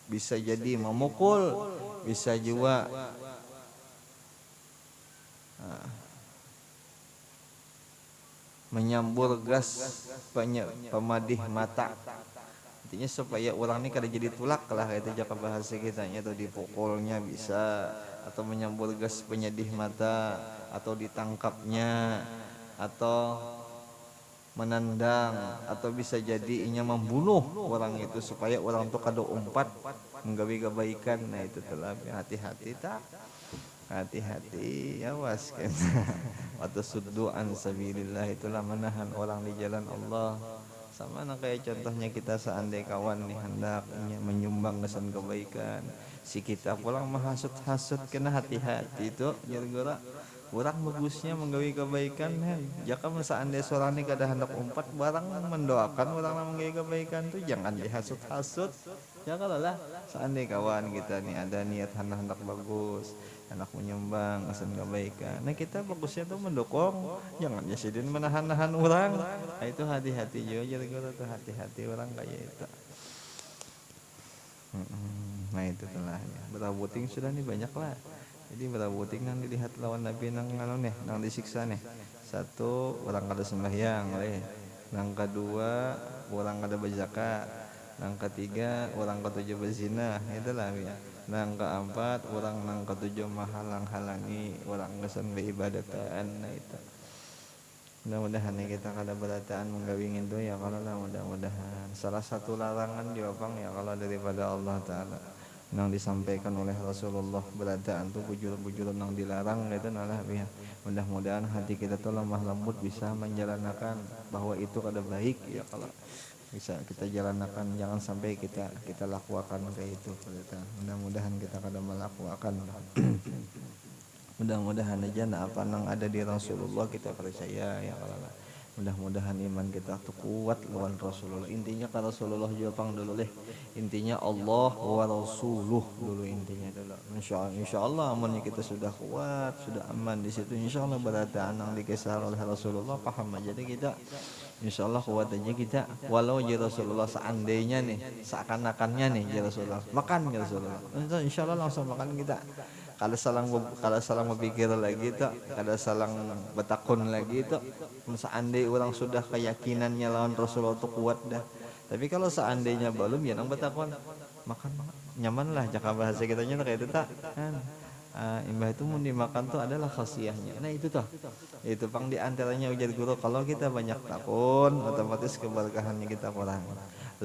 bisa jadi memukul, bisa juga menyambur gas pemadih mata. Intinya supaya orang ini kada jadi tulak lah, itu jaka bahasa kitanya, atau dipukulnya bisa, atau menyambur gas penyedih mata, atau ditangkapnya, atau menendang, atau bisa jadi inya membunuh orang itu supaya orang tuh kada umpat menggawi kebaikan. Nah itu telah hati-hati tak, hati-hati awas kan. Atau suddu'an sabilillah, itulah menahan orang di jalan Allah. Sama nah kayak contohnya kita seandai kawan nih hendak menyumbang kesan kebaikan, si kita pulang menghasut-hasut, kena hati-hati itu gara-gara orang bagusnya menggawi kebaikan kan. Jika seandai seorang ini kada hendak umpat barang mendoakan orang yang menggawi kebaikan tuh jangan dihasut-hasut. Ya kalau lah seandai kawan kita nih ada niat hendak bagus, hendak menyumbang kesan kebaikan, nah kita bagusnya tuh mendukung, jangan jadi menahan-nahan orang. Nah, itu hati-hati juga, jadi gue tuh hati-hati orang kayak itu. Nah itu telah ya. Berabuting sudah nih banyak lah. Jadi berabuting nang dilihat lawan Nabi nang nih, nang disiksa nih. Satu, orang kada sembahyang, nang kedua orang kada berzakat, nang ketiga orang ketujuh berzina, itulah ya. Nang keempat orang nang ketujuh menghalang-halangi orang kesan beribadatan. Nah itu. Mudah-mudahan kita kada berataan menggawingin tuh ya kalau lah, mudah-mudahan salah satu larangan juga bang ya kalau daripada Allah Ta'ala yang disampaikan oleh Rasulullah, berataan tuh bujur-bujur yang dilarang itu nalah ya. Mudah-mudahan hati kita tuh lemah lembut bisa menjalankan bahwa itu kada baik ya, kalau bisa kita jalankan, jangan sampai kita lakukan kayak itu. Mudah-mudahan kita kada melakukan. Mudah-mudahan aja apa nang ada di Rasulullah kita percaya ya kalau lah. Mudah-mudahan iman kita tuh kuat lawan Rasulullah. Intinya ke Rasulullah juga pang dulu deh. Intinya Allah wa Rasuluh dulu intinya dulu. Insya Allah amannya kita sudah kuat, sudah aman di situ. Insya Allah berataan yang dikisah oleh Rasulullah paham aja deh kita. Insya Allah kuat aja kita. Walau ya Rasulullah seandainya nih, seakan-akannya nih ya Rasulullah makan ya Rasulullah. Insya Allah langsung makan kita. Kalau salang berpikir lagi tuh, kalau salang bertakun lagi tuh, seandainya orang sudah keyakinannya lawan Rasulullah tuh kuat dah. Tapi kalau seandainya belum ya nang bertakun makan nyaman lah, jaka bahasa kitanya kayak itu tak kan. Imbah itu mau dimakan tuh adalah khasiahnya. Nah itu tuh, itu pang diantaranya ujar guru, kalau kita banyak takun otomatis keberkahannya kita kurang.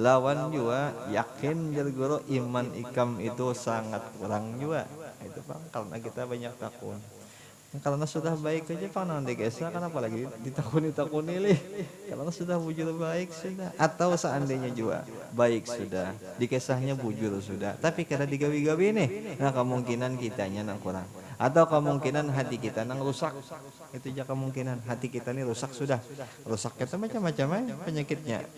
Lawan juga yakin ujar guru iman ikam itu sangat kurang juga. Itu bang karena kita banyak takun. Karena sudah baik aja pang nanti guys, kan apalagi ditakuni lih. Karena sudah bujur baik sudah, atau seandainya juga baik sudah, dikesahnya bujur sudah, tapi kada digawi-gawi nih, nah kemungkinan kitanya nang kurang, atau kemungkinan hati kita nang rusak. Itu aja kemungkinan hati kita nih rusak sudah. Rusak kita macam-macam penyakitnya.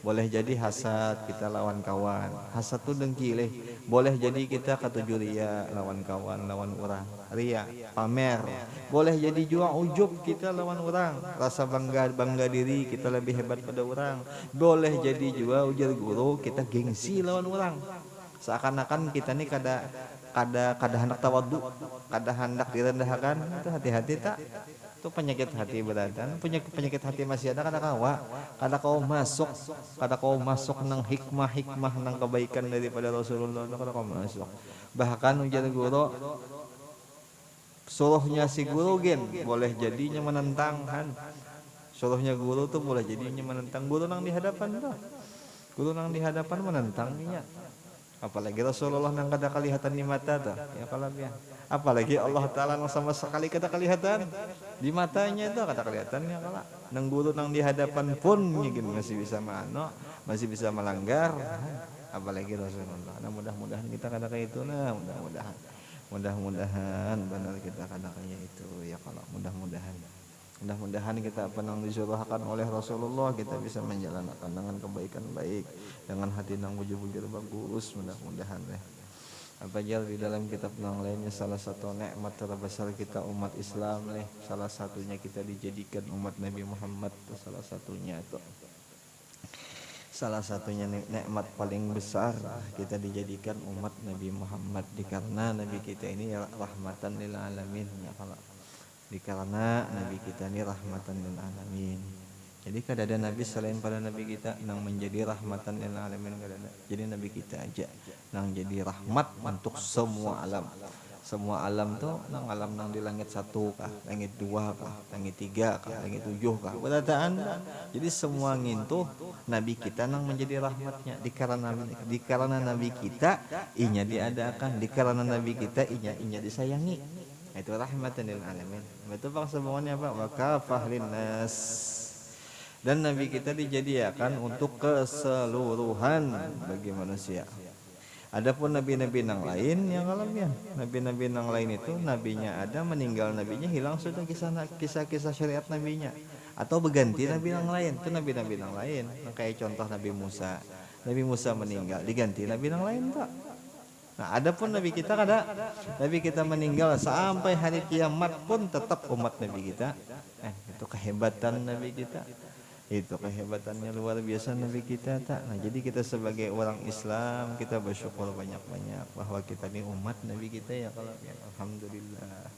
Boleh jadi hasad kita lawan kawan, hasad tuh dengki leh. Boleh jadi kita ketujuh ria lawan kawan, lawan orang, ria pamer. Boleh jadi juga ujub kita lawan orang, rasa bangga diri kita lebih hebat pada orang. Boleh jadi juga ujar guru kita gengsi lawan orang, seakan-akan kita nih kada hendak tawadhu, kada hendak direndahkan. Itu hati-hati tak, itu penyakit hati beratan, penyakit hati masih ada, kada kau masuk nang hikmah nang kebaikan daripada Rasulullah, kada kau masuk. Bahkan ujar guru suruhnya si guru gen boleh jadinya menentang kan, suruhnya guru tuh boleh jadinya menentang guru nang di hadapan tuh, guru nang di hadapan menentangnya. Apalagi Rasulullah nang kada kelihatan di mata tuh ya kalau ya, apalagi Allah Ta'ala nang sama sekali kada kelihatan di matanya itu, kada kelihatan ya kalau nang guru nang di hadapan pun mungkin masih bisa masih bisa melanggar, apalagi Rasulullah. Nah mudah-mudahan kita kada kayak itu lah, mudah-mudahan benar kita kada kayak itu ya kalau mudah-mudahan kita penang disuruhkan oleh Rasulullah, kita bisa menjalankan dengan kebaikan baik, dengan hati nang bujur-bujur bagus. Mudah-mudahan apa aja di dalam kitab yang lainnya, salah satu nikmat terbesar kita umat Islam salah satunya kita dijadikan umat Nabi Muhammad, salah satunya nikmat paling besar kita dijadikan umat Nabi Muhammad, karena Nabi kita ini rahmatan lil alamin ya kalau karena Nabi kita ini rahmatan lil alamin. Jadi kada ada nabi selain pada nabi kita nang menjadi rahmatan lil alamin, kada ada. Jadi nabi kita aja nang jadi rahmat untuk semua alam. semua alam tuh nang alam nang di langit 1 kah, langit 2 kah, langit 3 kah, langit 7 kah, berataan dah. Jadi semua ngintuh nabi kita nang menjadi rahmatnya, di karena nabi kita inya diadakan, di karena nabi kita inya disayangi. Itu rahmatan lil alamin. Itu bang semuanya apa? Wa kafah linnas. Dan nabi kita dijadikan untuk keseluruhan bagi manusia. Adapun nabi-nabi nang lain yang alamiah, nabi-nabi nang lain itu nabinya ada meninggal, nabinya hilang sudah kisah-kisah syariat nabinya, atau berganti nabi nang lain. Itu nabi-nabi nang lain. Kayak contoh Nabi Musa meninggal diganti nabi nang lain tak. Nah, adapun nabi kita nabi kita meninggal sampai hari kiamat pun tetap umat nabi kita. Itu kehebatan nabi kita. Itu kehebatannya luar biasa nabi kita tak. Nah, jadi kita sebagai orang Islam kita bersyukur banyak-banyak bahwa kita ini umat nabi kita ya. Kalau ya, alhamdulillah.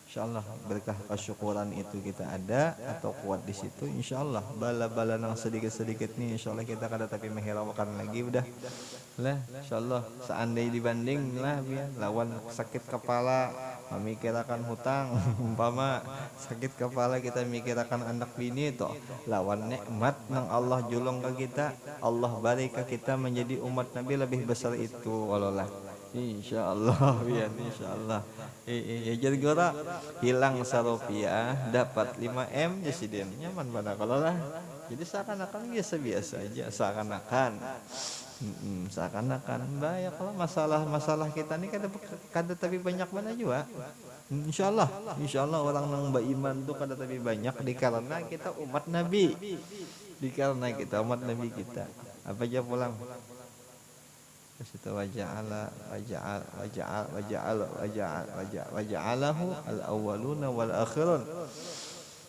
Insyaallah berkah kesyukuran itu kita ada atau kuat di situ, insyaallah bala-bala nang sedikit-sedikit nih insyaallah kita kada tapi menghiraukan lagi udah lah. Insyaallah seandainya dibanding lah biar lawan sakit kepala memikirkan hutang umpama sakit kepala kita mikirkan anak bini toh, lawan nikmat nang Allah julung ke kita, Allah beri ke kita menjadi umat nabi lebih besar itu walalah. Insyaallah ya, insyaallah. Jadi gora hilang sarupiah dapat 5 M jasiden nyaman pada kalau lah. Jadi seakan-akan biasa-biasa aja, seakan-akan bahaya kalau masalah kita ini kada tapi banyak mana juga. Insyaallah orang nang beriman tuh kada tapi banyak dikarenakan kita umat nabi. Dikarenakan kita umat nabi kita. Apa aja pulang? Waja'alahu al-awwaluna wal akhirun.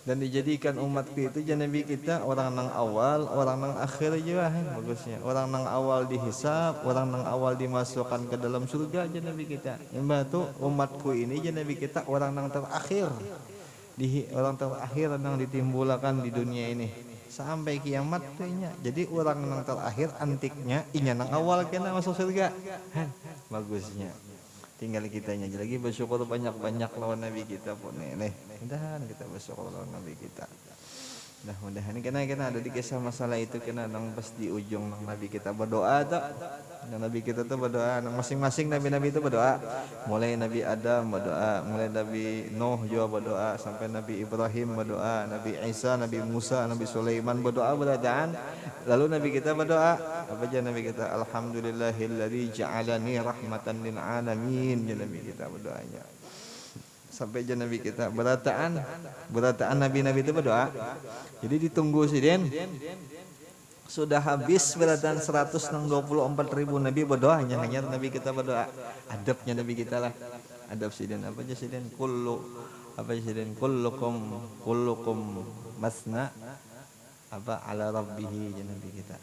Dan dijadikan umatku itu nabi kita orang nang awal, orang nang akhir juga bagusnya. Orang nang awal dihisab, orang nang awal dimasukkan ke dalam surga nabi kita. Mbak tuh umatku ini nabi kita orang nang terakhir. Orang terakhir nang ditimbulkan di dunia ini. Sampai kiamat tuh inya. Jadi orang nang terakhir antiknya inya nang awal kena masuk surga. Bagusnya. Tinggal kitanya lagi bersyukur banyak-banyak lawan nabi kita pun nih. Mudah-mudahan kita bersyukur lawan nabi kita. Mudah-mudahan kena ada di kisah masalah itu kena nang pas di ujung nang nabi kita berdoa tak. Nabi kita tuh berdoa, masing-masing nabi-nabi itu berdoa. Mulai Nabi Adam berdoa, mulai Nabi Nuh juga berdoa, sampai Nabi Ibrahim berdoa, Nabi Isa, Nabi Musa, Nabi Sulaiman berdoa berataan. Lalu Nabi kita berdoa, apa aja Nabi kita? Alhamdulillahilladzi ja'alani rahmatan lil alamin. Nabi kita berdoanya. Sampai aja Nabi kita berataan nabi-nabi itu berdoa. Jadi ditunggu siden. Sudah habis berataan 124.000 nabi berdoa, hanya nabi kita berdoa. Adabnya nabi kita lah. Adab siden apa aja siden? Kullukum masna apa ala rabbihi nabi kita.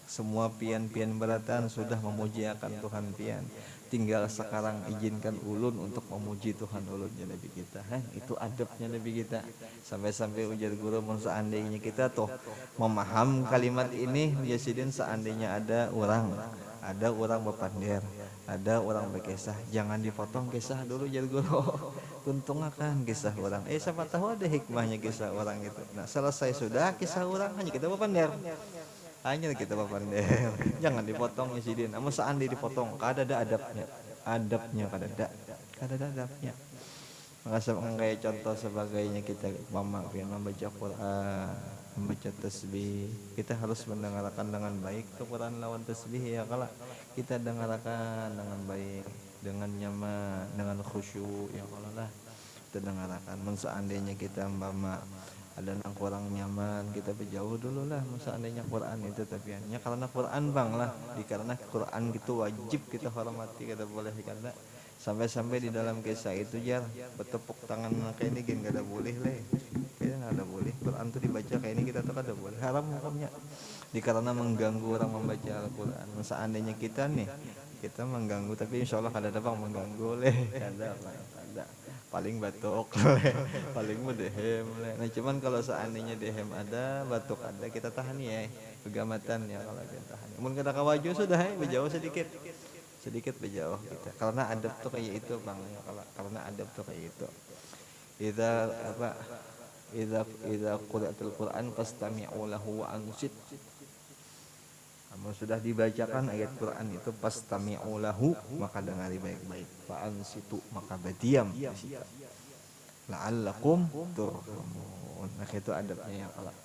Semua pian-pian berataan sudah memuji akan Tuhan pian. Tinggal sekarang izinkan ulun untuk memuji Tuhan ulun ya nabi kita. Itu adabnya nabi kita. Sampai-sampai ujar guru seandainya kita tuh memaham kalimat ini ya sidin, seandainya ada orang berpandir, ada orang berkisah, jangan dipotong kisah dulu ujar guru. Tuntung akan kisah orang. Siapa tahu ada hikmahnya kisah orang itu. Nah, selesai sudah kisah orang hanya kita berpandir. Hanya kita berpandir. Jangan dipotong ya sidin. Namun seandainya dipotong, kada ada adabnya kada ada adabnya. Maka kayak contoh sebagainya kita mama membaca Quran, membaca tasbih, kita harus mendengarkan dengan baik tuh Quran lawan tasbih ya. Kalau kita dengarkan dengan baik, dengan nyaman, dengan khusyuk ya kalau lah kita dengarkan. Seandainya kita mama ada yang kurang nyaman, kita berjauh dulu lah. Seandainya Quran itu tapi hanya karena Quran bang lah, karena Quran gitu wajib kita hormati, kita boleh karena sampai-sampai di dalam kisah itu jar bertepuk tangan kayak ini gak ada boleh leh, kayaknya nggak ada boleh. Quran tuh dibaca kayak ini kita tuh kada boleh, haram hukumnya. Karena mengganggu orang membaca Al-Quran. Seandainya kita nih kita mengganggu, tapi insya Allah kada ada bang mengganggu leh, kada paling batuk paling dehem. Nah cuman kalau seandainya dehem ada, batuk ada, kita tahan ya kegamatan ya kalau kita tahan. Mungkin kada kawaju sudah berjauh sedikit sedikit berjauh kita. Karena adab tuh kayak itu Bang. Karena adab tuh kayak itu. Idza apa idza qira'atul Qur'an fastami'u lahu wa ansit. Namun sudah dibacakan ayat Quran itu fastami'u lahu, maka dengari baik-baik. Fa ansitu, maka berdiam di situ. La'allakum turhamun. Nah itu adabnya ya Allah.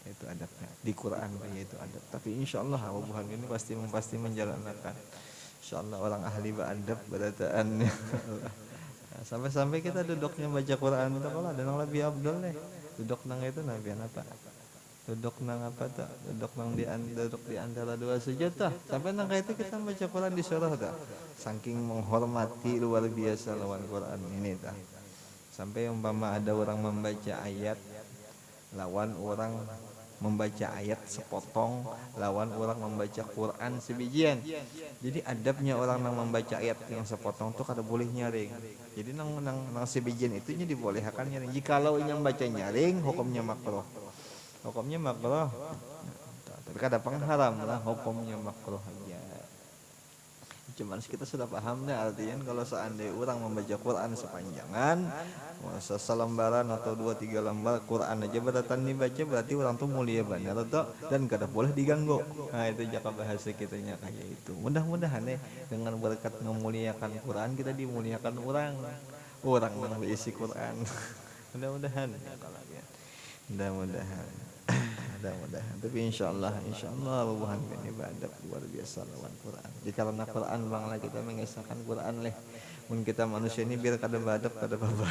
Itu adabnya di Quran kayak itu adab. Tapi insyaallah Abuhan ini pasti menjalankan. Insyaallah orang ahli beradab berataannya. Sampai-sampai kita duduknya baca Quran itu kalau ada yang lebih abdul nih. Duduk nang itu nabi apa? Duduk nang apa tak? Duduk di antara dua sujud tah. Sampai nang kayak itu kita baca Quran di surah tah. Saking menghormati luar biasa lawan Quran ini tah. Sampai umpama ada orang membaca ayat lawan orang membaca ayat sepotong, lawan orang membaca Quran sebijian. Jadi adabnya orang yang membaca ayat yang sepotong tuh kada boleh nyaring. Jadi nang sebijian itunya dibolehkan nyaring. Jikalau yang baca nyaring hukumnya makruh. Hukumnya makruh. Tapi kada pengharam lah, hukumnya makruh aja. Cuman kita sudah paham nih artinya kalau seandainya orang membaca Quran sepanjangan selembaran atau 2-3 lembar Quran aja beratan dibaca berarti orang tuh mulia benar atau dan kada boleh diganggu. Nah itu jaka bahasa kitanya kayak itu. Mudah-mudahan dengan berkat memuliakan Quran kita dimuliakan orang yang berisi Quran. Mudah-mudahan ya kalau ya. Mudah-mudahan. Tapi insyaallah Tuhan ini beradab luar biasa lawan Quran. Jadi karena Quran banglah kita mengesahkan Quran leh. Mun kita manusia ini biar kada beradab kada apa-apa.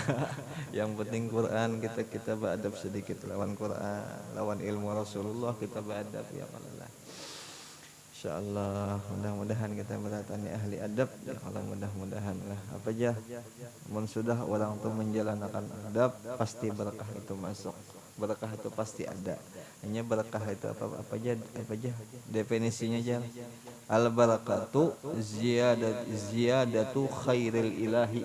Yang penting Quran kita beradab sedikit lawan Quran, lawan ilmu Rasulullah kita beradab ya Allah. Insyaallah mudah-mudahan kita berdatang ahli adab ya Allah, mudah-mudahan lah apa aja mun sudah orang tu menjalankan adab pasti berkah itu masuk, berkah itu pasti ada. Hanya berkah itu apa aja definisinya aja. Al barakatu ziyadatu khairil ilahi.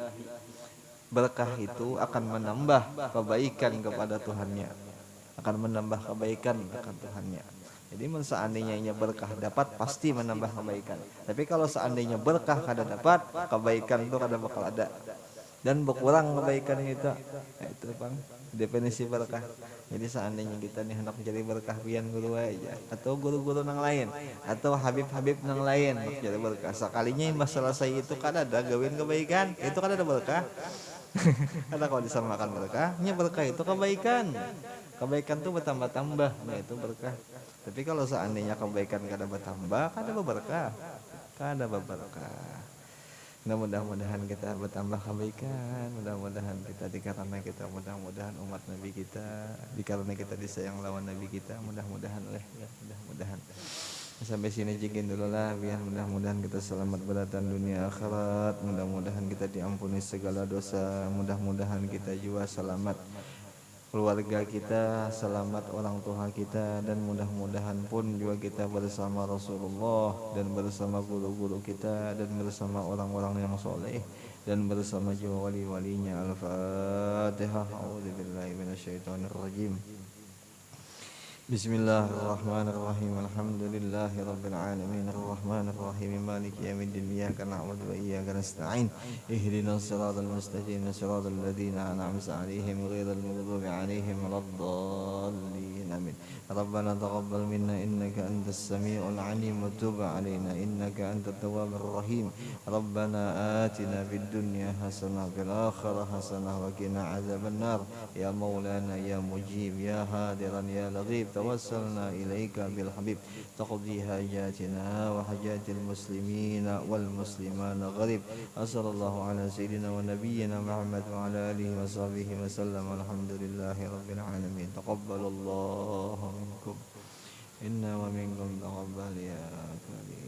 Berkah itu akan menambah kebaikan kepada Tuhannya, akan menambah kebaikan akan Tuhannya. Jadi seandainya berkah dapat pasti menambah kebaikan. Tapi kalau seandainya berkah kada dapat, kebaikan itu kada bakal ada. Dan berkurang kebaikan kita. Nah, itu Bang, definisi berkah. Jadi seandainya kita nih hendak jadi berkah pian guru aja atau guru-guru nang lain atau habib-habib nang lain jadi berkah. Sekalinya masalah saya itu kada ada gawin kebaikan, itu kada ada berkah. Karena kalau disamakan berkahnya berkah itu kebaikan. Kebaikan itu bertambah-tambah, nah itu berkah. Tapi kalau seandainya kebaikan kada bertambah, kada berberkah. Kada berberkah. Nah, mudah-mudahan kita bertambah kebaikan, mudah-mudahan kita dikarenakan kita, mudah-mudahan umat Nabi kita, dikarenakan kita disayang lawan Nabi kita, mudah-mudahan lah ya, mudah-mudahan. Sampai sini jikin dulu lah, biar mudah-mudahan kita selamat berdatang dunia akhirat, mudah-mudahan kita diampuni segala dosa, mudah-mudahan kita juga selamat keluarga kita, selamat orang tua kita, dan mudah-mudahan pun juga kita bersama Rasulullah dan bersama guru-guru kita dan bersama orang-orang yang soleh dan bersama juga wali-walinya. Al-Fatihah. A'udzubillahi minasyaitonirrajim. Bismillahirrahmanirrahim. Alhamdulillahi rabbil alamin. Arrahmanirrahim. Maliki yaumiddin. Iyyaka na'budu wa iyyaka nasta'in. Ihdinas siratal mustaqim. Siratal ladzina an'amta 'alaihim ghairil maghdubi 'alaihim waladdallin. Amin. Rabbana taqabbal minna innaka antas samiul 'alim wa tub 'alaina innaka antat tawwabur rahim. Rabbana atina fid dunya hasanah wa fil akhirati hasanah wa qina adzabannar. Ya maulana ya mujib ya hadiran ya laghib. توسلنا إليك بالحبيب تقضي حاجاتنا وحاجات المسلمين والمسلمان غريب. وصلى الله على سيدنا ونبينا محمد وعلى آله وصحبه وسلم. الحمد لله رب العالمين. تقبل الله منكم إنا ومنكم تقبل يا كريم.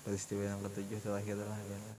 Peristiwa yang ketujuh terakhir lah ya.